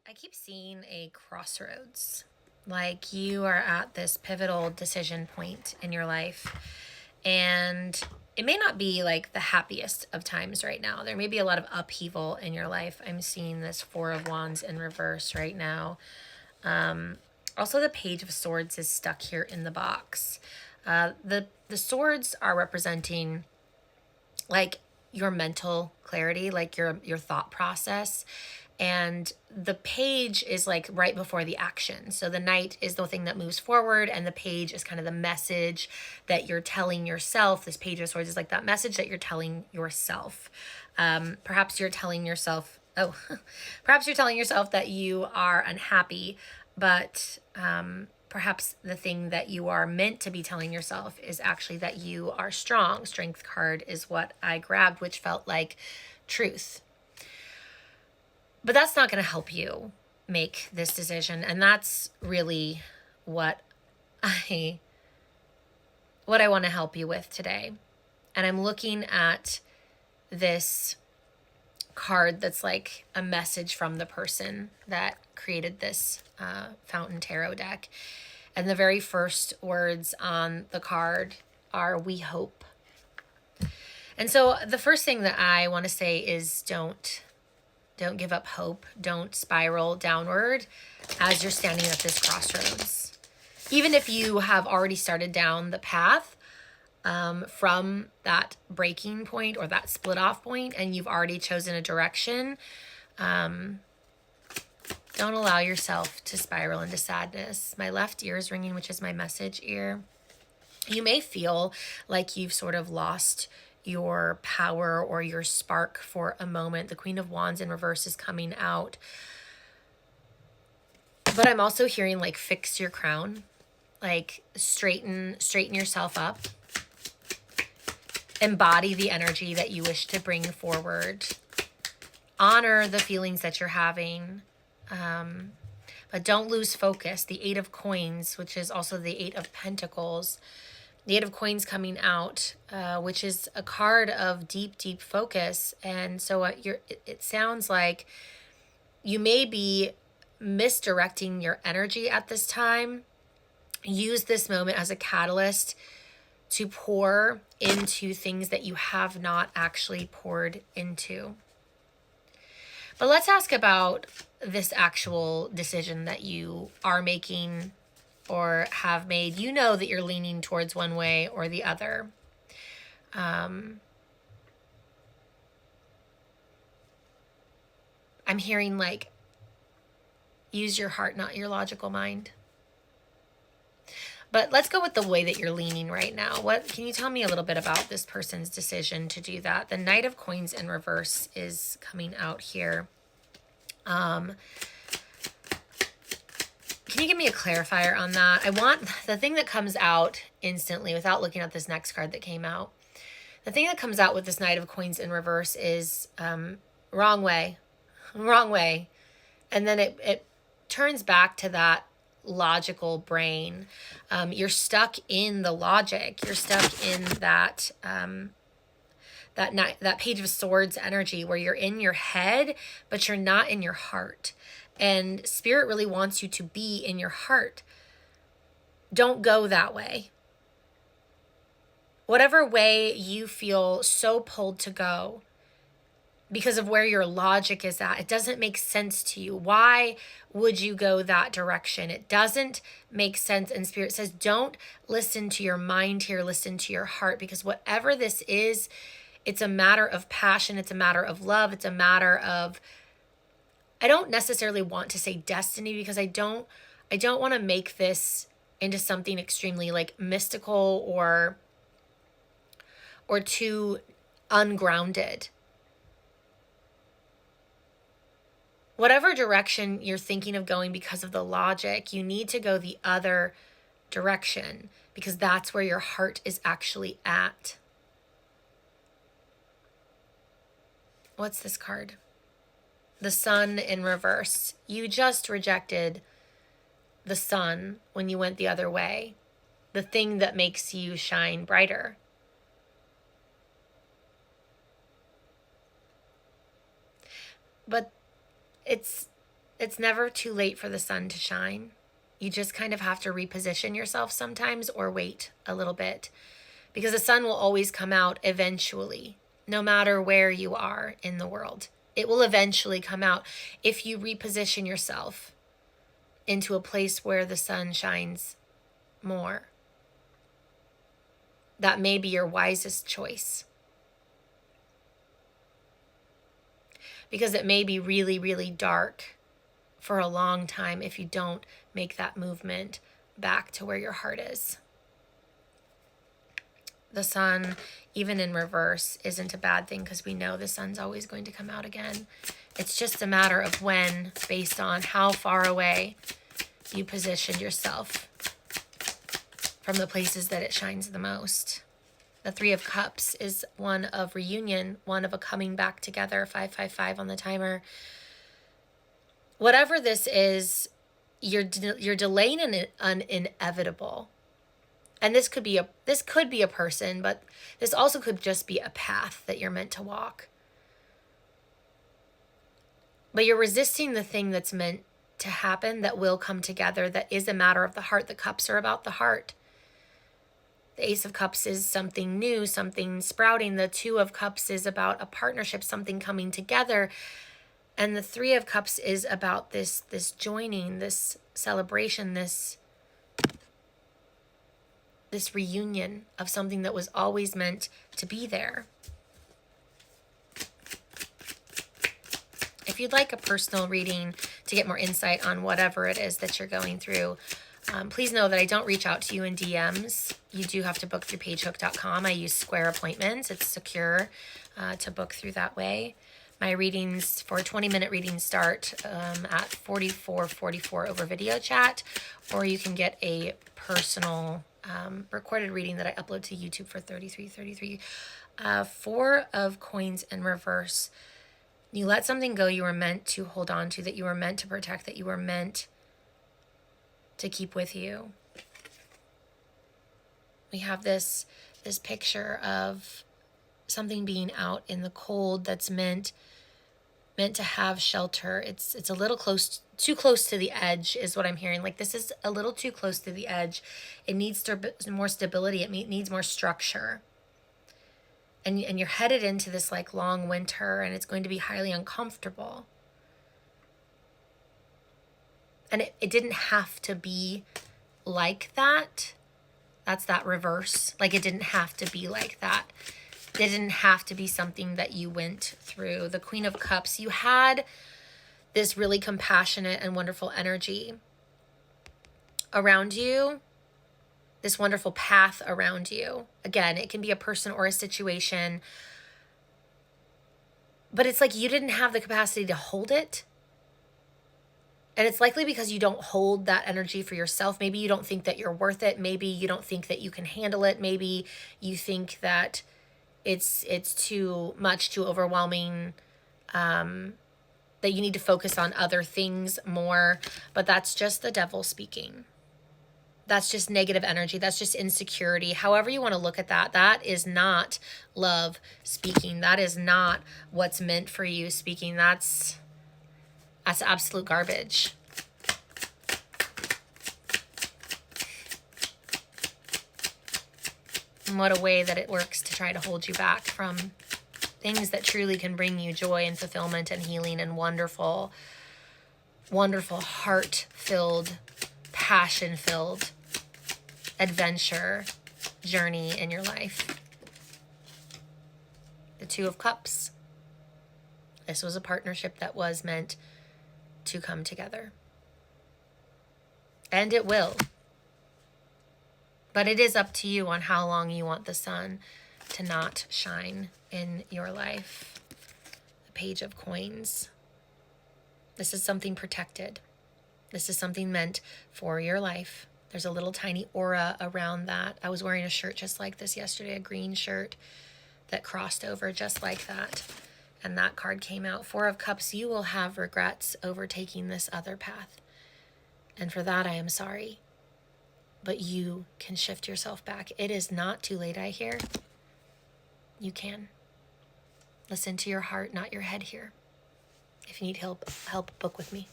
I keep seeing a crossroads. Like you are at this pivotal decision point in your life. And it may not be like the happiest of times right now. There may be a lot of upheaval in your life. I'm seeing this Four of Wands in reverse right now. Also, the Page of Swords is stuck here in the box. The swords are representing like your mental clarity, like your thought process. And the page is like right before the action. So the knight is the thing that moves forward, and the page is kind of the message that you're telling yourself. This Page of Swords is like that message that you're telling yourself. Perhaps you're telling yourself, perhaps you're telling yourself that you are unhappy, but perhaps the thing that you are meant to be telling yourself is actually that you are strong. Strength card is what I grabbed, which felt like truth. But that's not going to help you make this decision. And that's really what I want to help you with today. And I'm looking at this card that's like a message from the person that created this Fountain Tarot deck. And the very first words on the card are "We hope." And so the first thing that I want to say is don't give up hope. Don't spiral downward as you're standing at this crossroads. Even if you have already started down the path from that breaking point or that split off point, and you've already chosen a direction, don't allow yourself to spiral into sadness. My left ear is ringing, which is my message ear. You may feel like you've sort of lost your power or your spark for a moment. The Queen of Wands in reverse is coming out. But I'm also hearing like fix your crown, like straighten yourself up. Embody the energy that you wish to bring forward. Honor the feelings that you're having. But don't lose focus. The Eight of Coins, which is also the Eight of Pentacles. The Eight of Coins coming out, which is a card of deep, deep focus. And so it sounds like you may be misdirecting your energy at this time. Use this moment as a catalyst to pour into things that you have not actually poured into. But let's ask about this actual decision that you are making or have made. You know that you're leaning towards one way or the other. I'm hearing like, use your heart, not your logical mind. But let's go with the way that you're leaning right now. What can you tell me a little bit about this person's decision to do that? The Knight of Coins in reverse is coming out here. Can you give me a clarifier on that? I want the thing that comes out instantly without looking at this next card that came out. The thing that comes out with this Knight of Coins in reverse is wrong way. And then it turns back to that logical brain. You're stuck in the logic. You're stuck in that that Page of Swords energy where you're in your head, but you're not in your heart. And Spirit really wants you to be in your heart. Don't go that way. Whatever way you feel so pulled to go because of where your logic is at, it doesn't make sense to you. Why would you go that direction? It doesn't make sense. And Spirit says, don't listen to your mind here, listen to your heart, because whatever this is, it's a matter of passion. It's a matter of love. It's a matter of, I don't necessarily want to say destiny, because I don't want to make this into something extremely like mystical or too ungrounded. Whatever direction you're thinking of going because of the logic, you need to go the other direction, because that's where your heart is actually at. What's this card? The Sun in reverse. You just rejected the sun when you went the other way. The thing that makes you shine brighter. But it's It's never too late for the sun to shine. You just kind of have to reposition yourself sometimes or wait a little bit, because the sun will always come out eventually, no matter where you are in the world. It will eventually come out if you reposition yourself into a place where the sun shines more. That may be your wisest choice, because it may be really, really dark for a long time if you don't make that movement back to where your heart is. The sun, even in reverse, isn't a bad thing, because we know the sun's always going to come out again. It's just a matter of when, based on how far away you position yourself from the places that it shines the most. The Three of Cups is one of reunion, one of a coming back together, 555 on the timer. Whatever this is, you're delaying an inevitable. And this could be a person, but this also could just be a path that you're meant to walk. But you're resisting the thing that's meant to happen, that will come together, that is a matter of the heart. The cups are about the heart. The Ace of Cups is something new, something sprouting. The Two of Cups is about a partnership, something coming together. And the Three of Cups is about this joining, this celebration, this reunion of something that was always meant to be there. If you'd like a personal reading to get more insight on whatever it is that you're going through, please know that I don't reach out to you in DMs. You do have to book through pagehook.com. I use Square Appointments. It's secure to book through that way. My readings for 20-minute readings start at $44.44 over video chat, or you can get a personal recorded reading that I upload to YouTube for $33.33. Four of Coins in reverse. You let something go you were meant to hold on to, that you were meant to protect, that you were meant to keep with you. We have this picture of something being out in the cold that's meant to have shelter. It's a little too close to the edge is what I'm hearing. Like, this is a little too close to the edge. It needs more stability. It needs more structure. And you're headed into this like long winter, and it's going to be highly uncomfortable. And it didn't have to be like that. That's that reverse. Like, it didn't have to be like that. It didn't have to be something that you went through. The Queen of Cups, you had this really compassionate and wonderful energy around you, this wonderful path around you. Again, it can be a person or a situation, but it's like you didn't have the capacity to hold it. And it's likely because you don't hold that energy for yourself. Maybe you don't think that you're worth it. Maybe you don't think that you can handle it. Maybe you think that it's too much, too overwhelming, that you need to focus on other things more. But that's just the devil speaking. That's just negative energy. That's just insecurity. However you want to look at that, that is not love speaking. That is not what's meant for you speaking. That's absolute garbage. And what a way that it works to try to hold you back from things that truly can bring you joy and fulfillment and healing and wonderful, wonderful, heart-filled, passion-filled adventure journey in your life. The Two of Cups. This was a partnership that was meant to come together. And it will. But it is up to you on how long you want the sun to not shine in your life. The Page of Coins. This is something protected. This is something meant for your life. There's a little tiny aura around that. I was wearing a shirt just like this yesterday, a green shirt that crossed over just like that. And that card came out. Four of Cups, you will have regrets over taking this other path. And for that, I am sorry. But you can shift yourself back. It is not too late, I hear. You can. Listen to your heart, not your head here. If you need help, book with me.